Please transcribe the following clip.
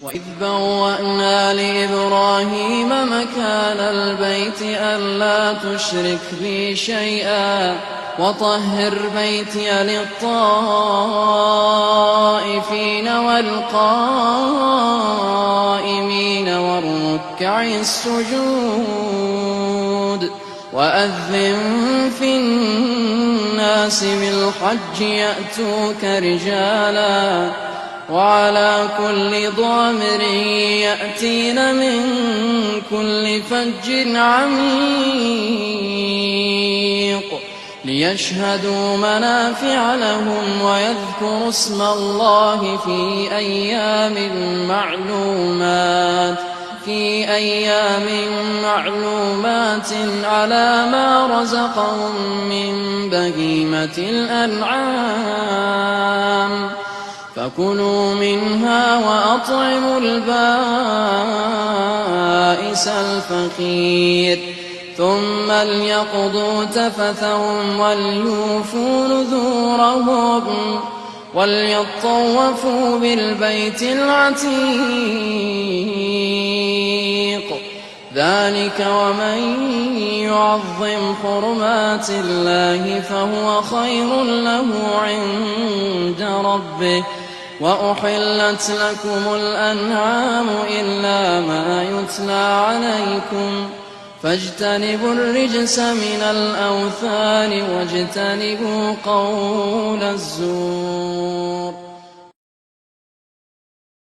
وإذ بوأنا لإبراهيم مكان البيت ألا تشرك بي شيئا وطهر بيتي للطائفين والقائمين والركع السجود وأذن في الناس بالحج يأتوك رجالا وعلى كل ضامر يأتين من كل فج عميق ليشهدوا منافع لهم ويذكروا اسم الله في أيام معلومات على ما رزقهم من بهيمة الأنعام فكلوا منها وأطعموا البائس الفقير ثم ليقضوا تفثهم وليوفوا نذورهم وليطوفوا بالبيت العتيق ذلك ومن يعظم حرمات الله فهو خير له عند ربه وأحلت لكم الأنعام إلا ما يتلى عليكم فاجتنبوا الرجس من الأوثان واجتنبوا قول الزور